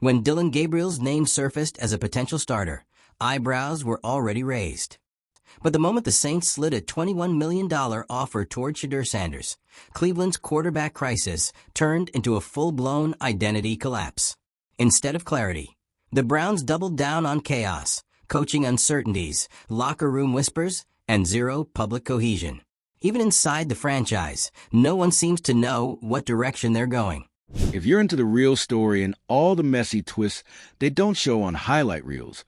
When Dylan Gabriel's name surfaced as a potential starter, eyebrows were already raised. But the moment the Saints slid a $21 million offer toward Shedeur Sanders, Cleveland's quarterback crisis turned into a full-blown identity collapse. Instead of clarity, the Browns doubled down on chaos, coaching uncertainties, locker room whispers, and zero public cohesion. Even inside the franchise, no one seems to know what direction they're going. If you're into the real story and all the messy twists they don't show on highlight reels,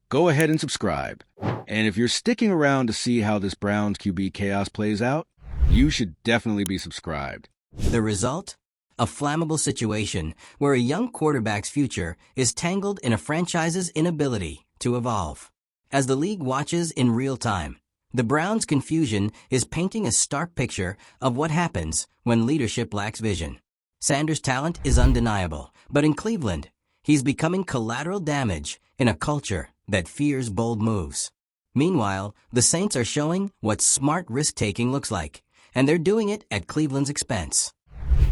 go ahead and subscribe. And if you're sticking around to see how this Browns QB chaos plays out, you should definitely be subscribed. The result? A flammable situation where a young quarterback's future is tangled in a franchise's inability to evolve. As the league watches in real time, the Browns' confusion is painting a stark picture of what happens when leadership lacks vision. Sanders' talent is undeniable, but in Cleveland, he's becoming collateral damage in a culture that fears bold moves. Meanwhile, the Saints are showing what smart risk-taking looks like, and they're doing it at Cleveland's expense.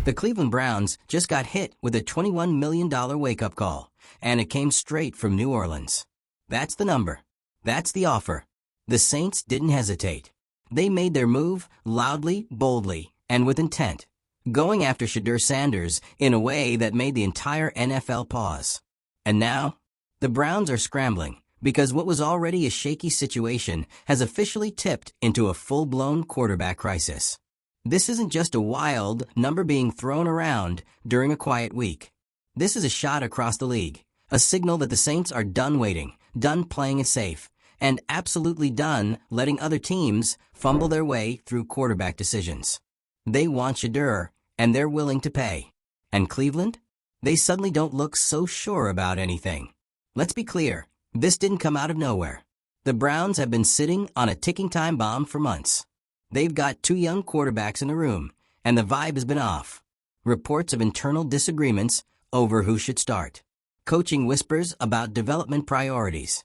The Cleveland Browns just got hit with a $21 million wake-up call, and it came straight from New Orleans. That's the number. That's the offer. The Saints didn't hesitate. They made their move loudly, boldly, and with intent, going after Shedeur Sanders in a way that made the entire NFL pause. And now, the Browns are scrambling because what was already a shaky situation has officially tipped into a full-blown quarterback crisis. This isn't just a wild number being thrown around during a quiet week. This is a shot across the league, a signal that the Saints are done waiting, done playing it safe, and absolutely done letting other teams fumble their way through quarterback decisions. They want Shedeur, and they're willing to pay. And Cleveland? They suddenly don't look so sure about anything. Let's be clear, this didn't come out of nowhere. The Browns have been sitting on a ticking time bomb for months. They've got two young quarterbacks in the room, and the vibe has been off. Reports of internal disagreements over who should start. Coaching whispers about development priorities.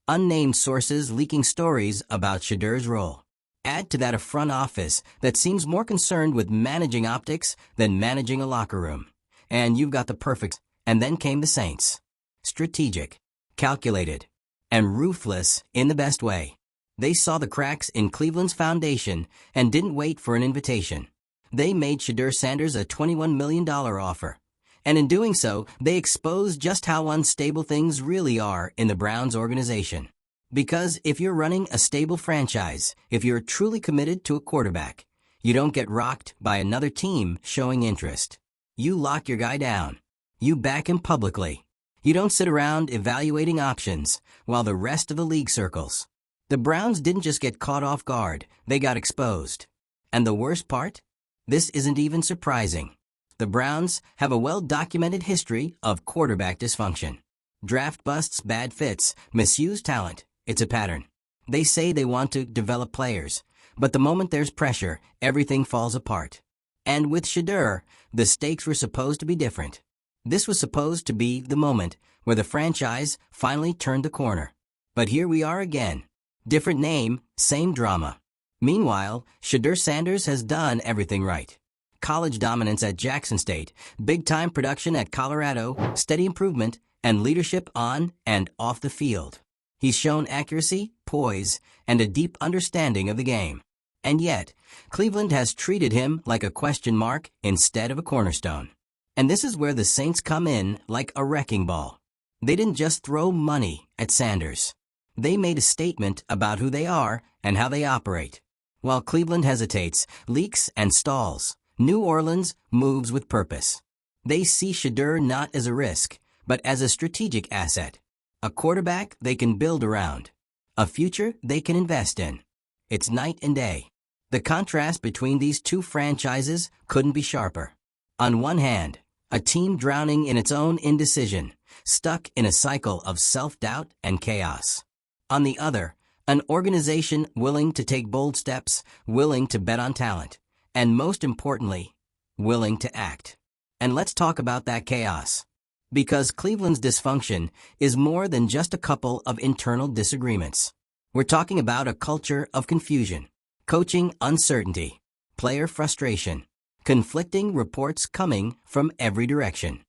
Unnamed sources leaking stories about Shedeur's role. Add to that a front office that seems more concerned with managing optics than managing a locker room. And you've got the perfect. And then came the Saints. Strategic, calculated, and ruthless in the best way. They saw the cracks in Cleveland's foundation and didn't wait for an invitation. They made Shedeur Sanders a $21 million offer. And in doing so, they exposed just how unstable things really are in the Browns organization. Because if you're running a stable franchise, if you're truly committed to a quarterback, you don't get rocked by another team showing interest. You lock your guy down. You back him publicly. You don't sit around evaluating options while the rest of the league circles. The Browns didn't just get caught off guard, they got exposed. And the worst part? This isn't even surprising. The Browns have a well-documented history of quarterback dysfunction. Draft busts, bad fits, misused talent. It's a pattern. They say they want to develop players, but the moment there's pressure, everything falls apart. And with Shedeur, the stakes were supposed to be different. This was supposed to be the moment where the franchise finally turned the corner. But here we are again. Different name, same drama. Meanwhile, Shedeur Sanders has done everything right. College dominance at Jackson State, big-time production at Colorado, steady improvement, and leadership on and off the field. He's shown accuracy, poise, and a deep understanding of the game. And yet, Cleveland has treated him like a question mark instead of a cornerstone. And this is where the Saints come in like a wrecking ball. They didn't just throw money at Sanders. They made a statement about who they are and how they operate. While Cleveland hesitates, leaks, and stalls, New Orleans moves with purpose. They see Shedeur not as a risk, but as a strategic asset. A quarterback they can build around. A future they can invest in. It's night and day. The contrast between these two franchises couldn't be sharper. On one hand, a team drowning in its own indecision, stuck in a cycle of self-doubt and chaos. On the other, an organization willing to take bold steps, willing to bet on talent, and most importantly, willing to act. And let's talk about that chaos. Because Cleveland's dysfunction is more than just a couple of internal disagreements. We're talking about a culture of confusion, coaching uncertainty, player frustration, conflicting reports coming from every direction.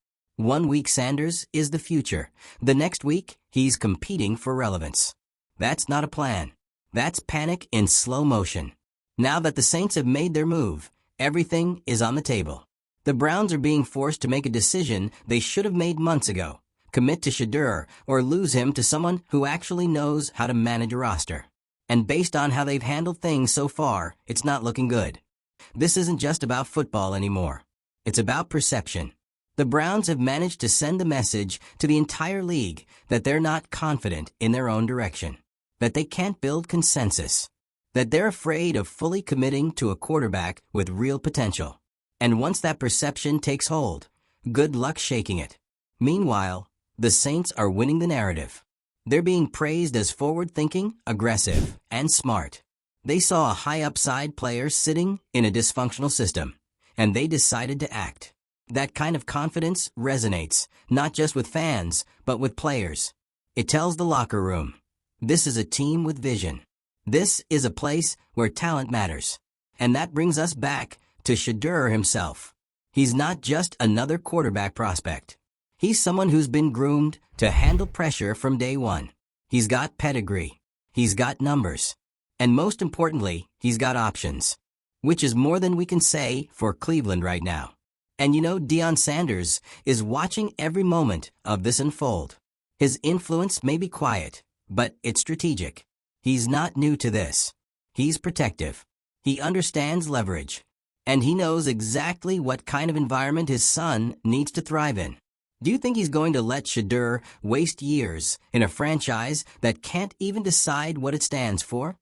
One week Sanders is the future. The next week, he's competing for relevance. That's not a plan. That's panic in slow motion. Now that the Saints have made their move, everything is on the table. The Browns are being forced to make a decision they should have made months ago. Commit to Shedeur or lose him to someone who actually knows how to manage a roster. And based on how they've handled things so far, it's not looking good. This isn't just about football anymore. It's about perception. The Browns have managed to send a message to the entire league that they're not confident in their own direction, that they can't build consensus, that they're afraid of fully committing to a quarterback with real potential. And once that perception takes hold, good luck shaking it. Meanwhile, the Saints are winning the narrative. They're being praised as forward-thinking, aggressive, and smart. They saw a high-upside player sitting in a dysfunctional system, and they decided to act. That kind of confidence resonates, not just with fans, but with players. It tells the locker room, this is a team with vision. This is a place where talent matters. And that brings us back to Shedeur himself. He's not just another quarterback prospect. He's someone who's been groomed to handle pressure from day one. He's got pedigree. He's got numbers. And most importantly, he's got options. Which is more than we can say for Cleveland right now. And you know, Deion Sanders is watching every moment of this unfold. His influence may be quiet, but it's strategic. He's not new to this. He's protective. He understands leverage. And he knows exactly what kind of environment his son needs to thrive in. Do you think he's going to let Shedeur waste years in a franchise that can't even decide what it stands for?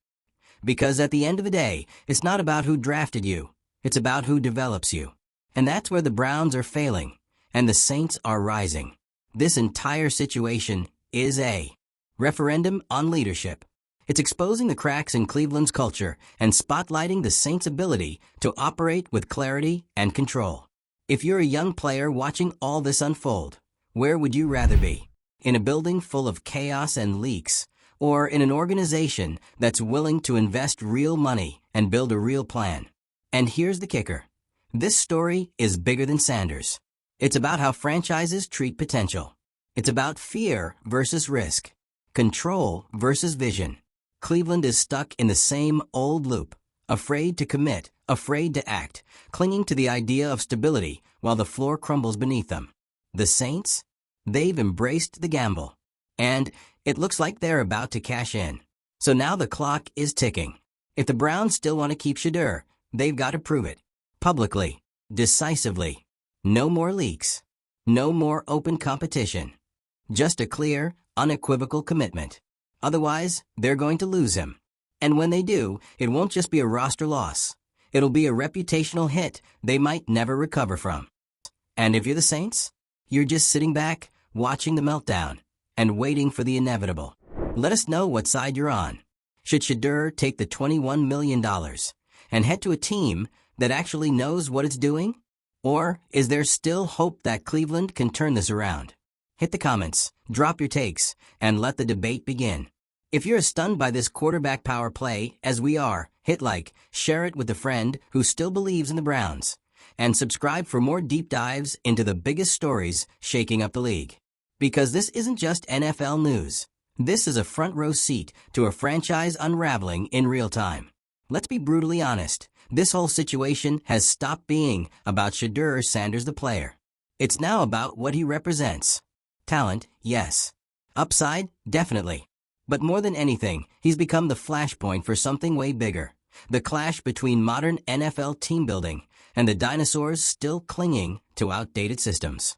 Because at the end of the day, it's not about who drafted you. It's about who develops you. And that's where the Browns are failing, and the Saints are rising. This entire situation is a referendum on leadership. It's exposing the cracks in Cleveland's culture and spotlighting the Saints' ability to operate with clarity and control. If you're a young player watching all this unfold, where would you rather be? In a building full of chaos and leaks, or in an organization that's willing to invest real money and build a real plan? And here's the kicker. This story is bigger than Sanders. It's about how franchises treat potential. It's about fear versus risk, control versus vision. Cleveland is stuck in the same old loop, afraid to commit, afraid to act, clinging to the idea of stability while the floor crumbles beneath them. The Saints? They've embraced the gamble. And it looks like they're about to cash in. So now the clock is ticking. If the Browns still want to keep Shedeur, they've got to prove it. Publicly, decisively. No more leaks. No more open competition. Just a clear, unequivocal commitment. Otherwise, they're going to lose him. And when they do, it won't just be a roster loss. It'll be a reputational hit they might never recover from. And if you're the Saints, you're just sitting back, watching the meltdown, and waiting for the inevitable. Let us know what side you're on. Should Shedeur take the $21 million and head to a team that actually knows what it's doing? Or is there still hope that Cleveland can turn this around? Hit the comments, drop your takes, and let the debate begin. If you're as stunned by this quarterback power play as we are, hit like, share it with a friend who still believes in the Browns, and subscribe for more deep dives into the biggest stories shaking up the league. Because this isn't just NFL news. This is a front row seat to a franchise unraveling in real time. Let's be brutally honest. This whole situation has stopped being about Shedeur Sanders the player. It's now about what he represents. Talent, yes. Upside, definitely. But more than anything, he's become the flashpoint for something way bigger. The clash between modern NFL team building and the dinosaurs still clinging to outdated systems.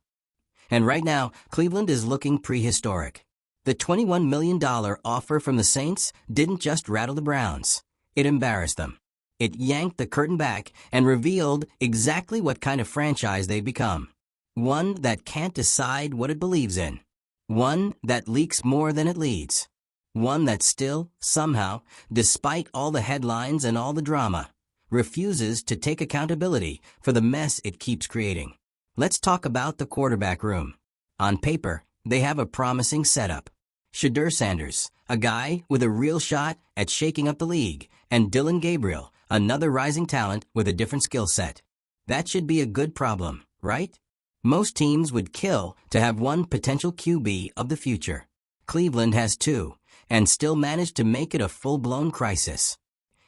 And right now, Cleveland is looking prehistoric. The $21 million offer from the Saints didn't just rattle the Browns. It embarrassed them. It yanked the curtain back and revealed exactly what kind of franchise they've become. One that can't decide what it believes in. One that leaks more than it leads. One that still, somehow, despite all the headlines and all the drama, refuses to take accountability for the mess it keeps creating. Let's talk about the quarterback room. On paper, they have a promising setup. Shedeur Sanders, a guy with a real shot at shaking up the league, and Dillon Gabriel, another rising talent with a different skill set. That should be a good problem, right? Most teams would kill to have one potential QB of the future. Cleveland has two, and still managed to make it a full-blown crisis.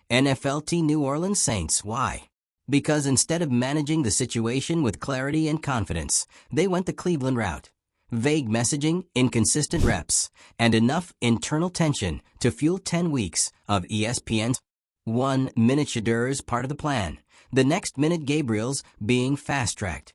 NFLT New Orleans Saints, why? Because instead of managing the situation with clarity and confidence, they went the Cleveland route. Vague messaging, inconsistent reps, and enough internal tension to fuel 10 weeks of ESPN's 1 minute Shedeur's part of the plan, the next minute Gabriel's being fast-tracked.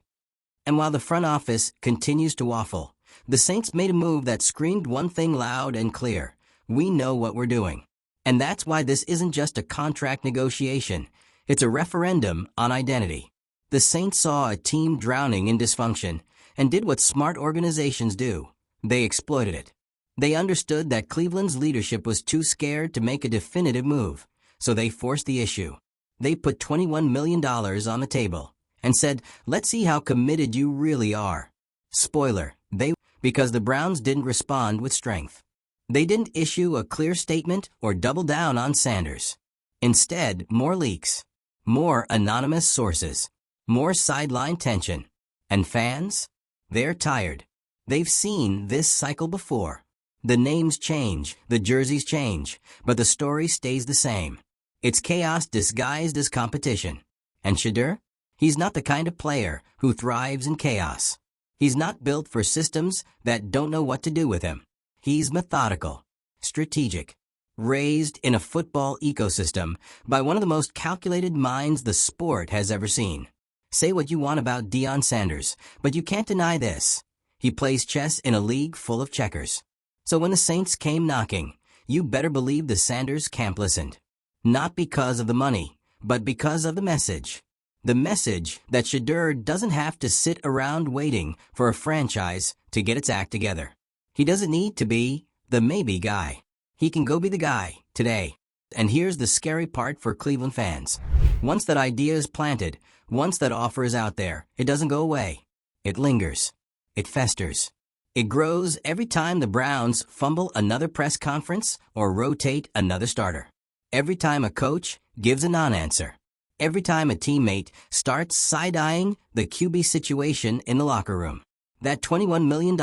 And while the front office continues to waffle, the Saints made a move that screamed one thing loud and clear: we know what we're doing. And that's why this isn't just a contract negotiation, it's a referendum on identity. The Saints saw a team drowning in dysfunction and did what smart organizations do. They exploited it. They understood that Cleveland's leadership was too scared to make a definitive move, so they forced the issue. They put $21 million on the table and said, let's see how committed you really are. Spoiler, because the Browns didn't respond with strength. They didn't issue a clear statement or double down on Sanders. Instead, more leaks, more anonymous sources, more sideline tension. And fans? They're tired. They've seen this cycle before. The names change, the jerseys change, but the story stays the same. It's chaos disguised as competition. And Shedeur? He's not the kind of player who thrives in chaos. He's not built for systems that don't know what to do with him. He's methodical, strategic, raised in a football ecosystem by one of the most calculated minds the sport has ever seen. Say what you want about Deion Sanders, but you can't deny this. He plays chess in a league full of checkers. So when the Saints came knocking, you better believe the Sanders camp listened. Not because of the money, but because of the message. The message that Shedeur doesn't have to sit around waiting for a franchise to get its act together. He doesn't need to be the maybe guy. He can go be the guy today. And here's the scary part for Cleveland fans. Once that idea is planted, once that offer is out there, it doesn't go away. It lingers. It festers. It grows every time the Browns fumble another press conference or rotate another starter. Every time a coach gives a non-answer. Every time a teammate starts side-eyeing the QB situation in the locker room. That $21 million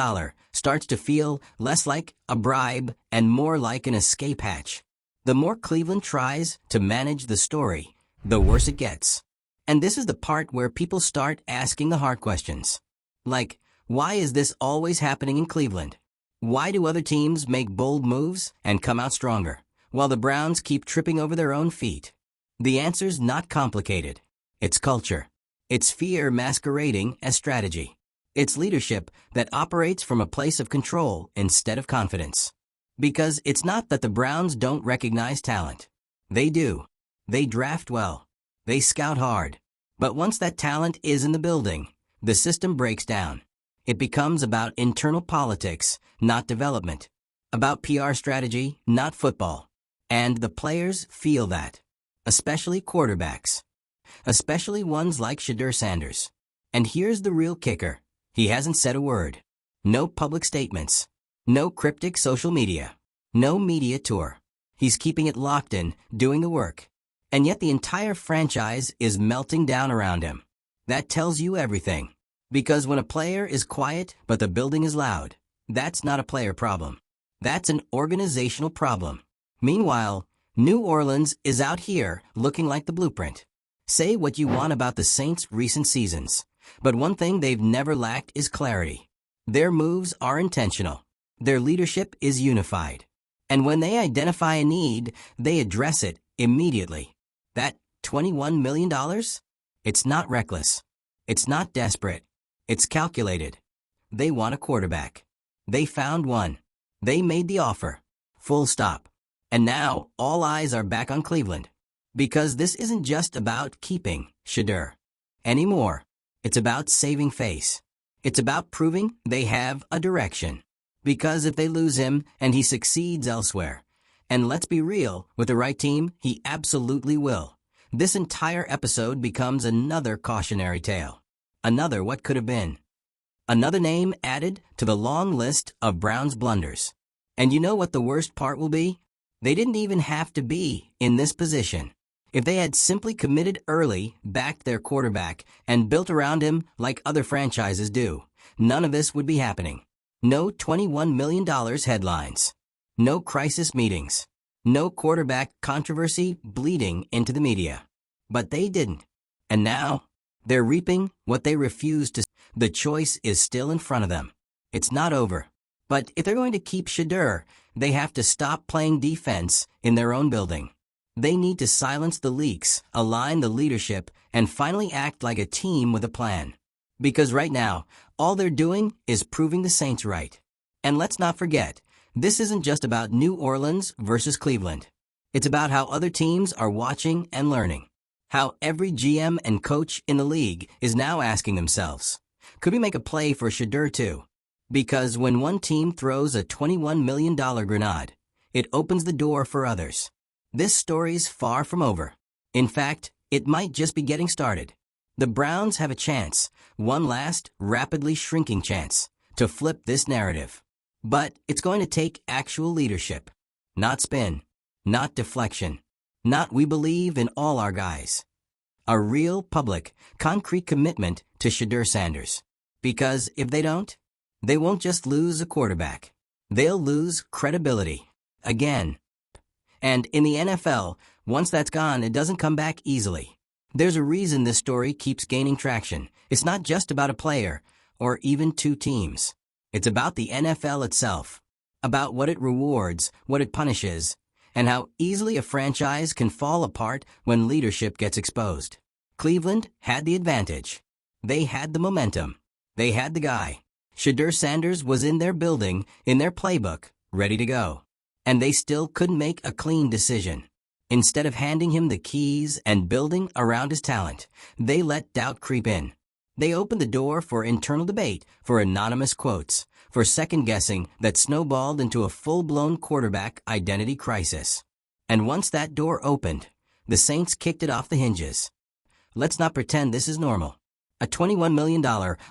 starts to feel less like a bribe and more like an escape hatch. The more Cleveland tries to manage the story, the worse it gets. And this is the part where people start asking the hard questions. Like, why is this always happening in Cleveland? Why do other teams make bold moves and come out stronger, while the Browns keep tripping over their own feet? The answer's not complicated. It's culture. It's fear masquerading as strategy. It's leadership that operates from a place of control instead of confidence. Because it's not that the Browns don't recognize talent. They do. They draft well. They scout hard. But once that talent is in the building, the system breaks down. It becomes about internal politics, not development. About PR strategy, not football. And the players feel that. Especially quarterbacks. Especially ones like Shedeur Sanders. And here's the real kicker. He hasn't said a word. No public statements. No cryptic social media. No media tour. He's keeping it locked in, doing the work. And yet the entire franchise is melting down around him. That tells you everything. Because when a player is quiet but the building is loud, that's not a player problem. That's an organizational problem. Meanwhile, New Orleans is out here looking like the blueprint. Say what you want about the Saints' recent seasons, but one thing they've never lacked is clarity. Their moves are intentional. Their leadership is unified. And when they identify a need, they address it immediately. That $21 million? It's not reckless. It's not desperate. It's calculated. They want a quarterback. They found one. They made the offer. Full stop. And now, all eyes are back on Cleveland. Because this isn't just about keeping Shedeur anymore. It's about saving face. It's about proving they have a direction. Because if they lose him and he succeeds elsewhere, and let's be real, with the right team, he absolutely will, this entire episode becomes another cautionary tale. Another what could have been. Another name added to the long list of Browns blunders. And you know what the worst part will be? They didn't even have to be in this position. If they had simply committed early, backed their quarterback, and built around him like other franchises do, none of this would be happening. No $21 million headlines. No crisis meetings. No quarterback controversy bleeding into the media. But they didn't. And now, they're reaping what they refused to. The choice is still in front of them. It's not over. But if they're going to keep Shedeur, they have to stop playing defense in their own building. They need to silence the leaks, align the leadership, and finally act like a team with a plan. Because right now, all they're doing is proving the Saints right. And let's not forget, this isn't just about New Orleans versus Cleveland. It's about how other teams are watching and learning. How every GM and coach in the league is now asking themselves, could we make a play for Shedeur too? Because when one team throws a $21 million grenade, it opens the door for others. This story's far from over. In fact, it might just be getting started. The Browns have a chance, one last, rapidly shrinking chance, to flip this narrative. But it's going to take actual leadership. Not spin. Not deflection. Not we believe in all our guys. A real, public, concrete commitment to Shedeur Sanders. Because if they don't, they won't just lose a quarterback. They'll lose credibility. Again. And in the NFL, once that's gone, it doesn't come back easily. There's a reason this story keeps gaining traction. It's not just about a player, or even two teams. It's about the NFL itself. About what it rewards, what it punishes, and how easily a franchise can fall apart when leadership gets exposed. Cleveland had the advantage. They had the momentum. They had the guy. Shedeur Sanders was in their building, in their playbook, ready to go. And they still couldn't make a clean decision. Instead of handing him the keys and building around his talent, they let doubt creep in. They opened the door for internal debate, for anonymous quotes, for second-guessing that snowballed into a full-blown quarterback identity crisis. And once that door opened, the Saints kicked it off the hinges. Let's not pretend this is normal. A $21 million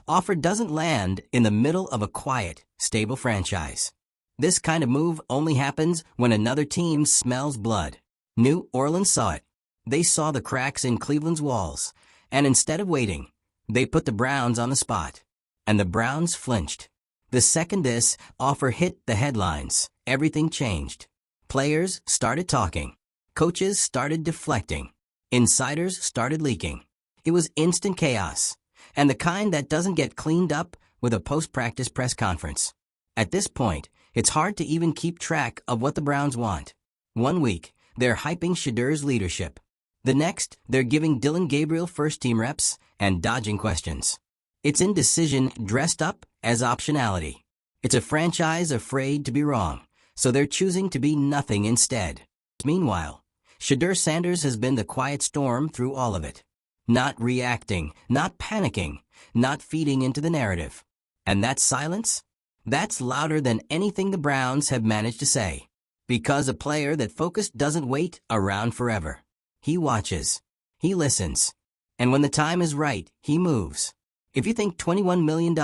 offer doesn't land in the middle of a quiet, stable franchise. This kind of move only happens when another team smells blood. New Orleans saw it. They saw the cracks in Cleveland's walls, and instead of waiting, they put the Browns on the spot. And the Browns flinched. The second this offer hit the headlines, everything changed. Players started talking. Coaches started deflecting. Insiders started leaking. It was instant chaos, and the kind that doesn't get cleaned up with a post-practice press conference. At this point, it's hard to even keep track of what the Browns want. 1 week, they're hyping Shedeur's leadership. The next, they're giving Dillon Gabriel first-team reps and dodging questions. It's indecision dressed up as optionality. It's a franchise afraid to be wrong, so they're choosing to be nothing instead. Meanwhile, Shedeur Sanders has been the quiet storm through all of it. Not reacting, not panicking, not feeding into the narrative. And that silence? That's louder than anything the Browns have managed to say. Because a player that focused doesn't wait around forever. He watches. He listens. And when the time is right, he moves. If you think $21 million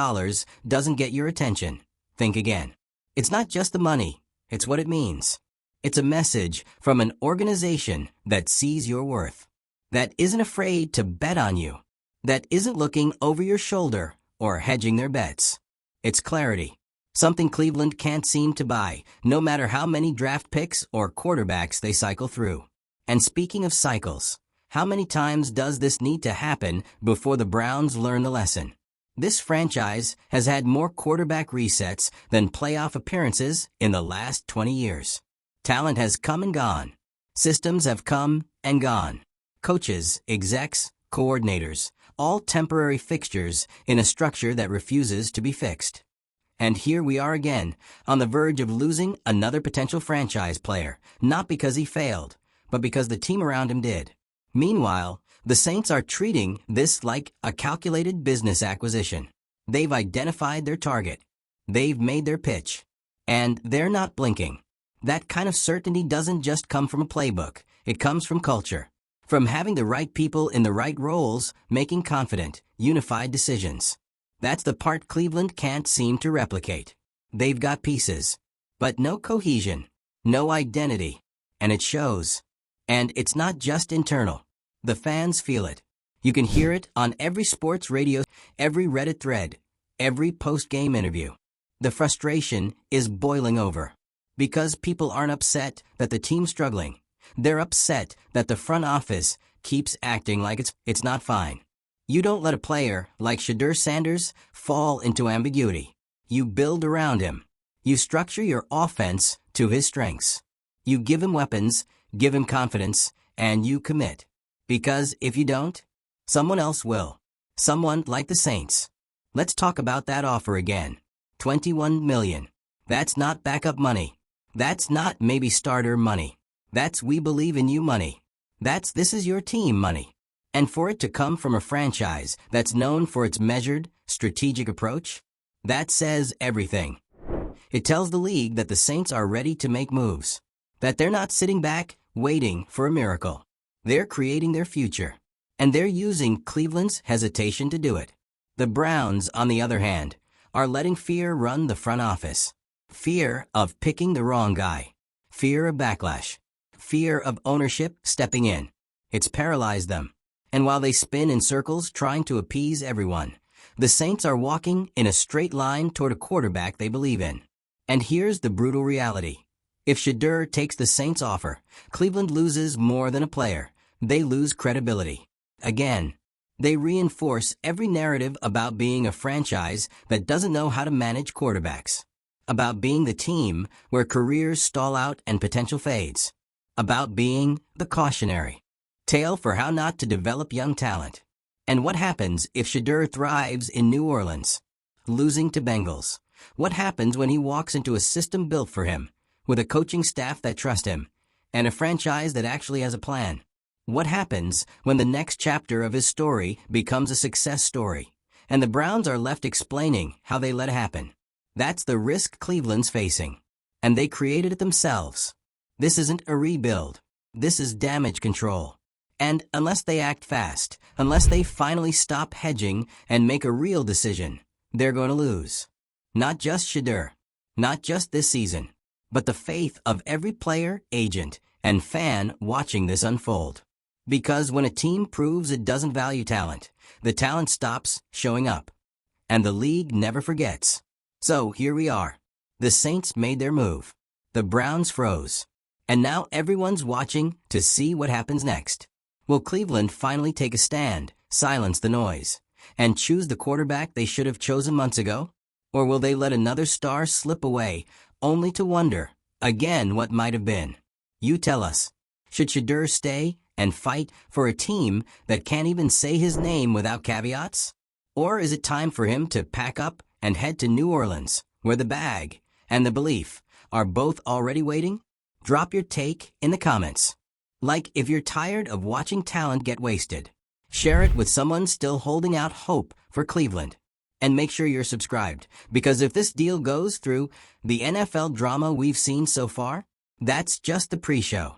doesn't get your attention, think again. It's not just the money, it's what it means. It's a message from an organization that sees your worth, that isn't afraid to bet on you, that isn't looking over your shoulder or hedging their bets. It's clarity. Something Cleveland can't seem to buy, no matter how many draft picks or quarterbacks they cycle through. And speaking of cycles, how many times does this need to happen before the Browns learn the lesson? This franchise has had more quarterback resets than playoff appearances in the last 20 years. Talent has come and gone. Systems have come and gone. Coaches, execs, coordinators, all temporary fixtures in a structure that refuses to be fixed. And here we are again, on the verge of losing another potential franchise player, not because he failed, but because the team around him did. Meanwhile, the Saints are treating this like a calculated business acquisition. They've identified their target. They've made their pitch. And they're not blinking. That kind of certainty doesn't just come from a playbook. It comes from culture. From having the right people in the right roles, making confident, unified decisions. That's the part Cleveland can't seem to replicate. They've got pieces, but no cohesion, no identity, and it shows. And it's not just internal. The fans feel it. You can hear it on every sports radio, every Reddit thread, every post-game interview. The frustration is boiling over. Because people aren't upset that the team's struggling. They're upset that the front office keeps acting like it's not fine. You don't let a player like Shedeur Sanders fall into ambiguity. You build around him. You structure your offense to his strengths. You give him weapons, give him confidence, and you commit. Because if you don't, someone else will. Someone like the Saints. Let's talk about that offer again. $21 million. That's not backup money. That's not maybe starter money. That's we believe in you money. That's this is your team money. And for it to come from a franchise that's known for its measured, strategic approach, that says everything. It tells the league that the Saints are ready to make moves. That they're not sitting back, waiting for a miracle. They're creating their future. And they're using Cleveland's hesitation to do it. The Browns, on the other hand, are letting fear run the front office. Fear of picking the wrong guy. Fear of backlash. Fear of ownership stepping in. It's paralyzed them. And while they spin in circles trying to appease everyone, the Saints are walking in a straight line toward a quarterback they believe in. And here's the brutal reality. If Shedeur takes the Saints' offer, Cleveland loses more than a player. They lose credibility. Again, they reinforce every narrative about being a franchise that doesn't know how to manage quarterbacks. About being the team where careers stall out and potential fades. About being the cautionary tale for how not to develop young talent. And what happens if Shedeur thrives in New Orleans? Losing to Bengals. What happens when he walks into a system built for him, with a coaching staff that trust him, and a franchise that actually has a plan? What happens when the next chapter of his story becomes a success story, and the Browns are left explaining how they let it happen? That's the risk Cleveland's facing. And they created it themselves. This isn't a rebuild. This is damage control. And unless they act fast, unless they finally stop hedging and make a real decision, they're going to lose. Not just Shedeur, not just this season, but the faith of every player, agent, and fan watching this unfold. Because when a team proves it doesn't value talent, the talent stops showing up. And the league never forgets. So here we are. The Saints made their move. The Browns froze. And now everyone's watching to see what happens next. Will Cleveland finally take a stand, silence the noise, and choose the quarterback they should have chosen months ago? Or will they let another star slip away, only to wonder, again, what might have been? You tell us. Should Shedeur stay and fight for a team that can't even say his name without caveats? Or is it time for him to pack up and head to New Orleans, where the bag and the belief are both already waiting? Drop your take in the comments. Like if you're tired of watching talent get wasted. Share it with someone still holding out hope for Cleveland. And make sure you're subscribed, because if this deal goes through, the NFL drama we've seen so far, that's just the pre-show.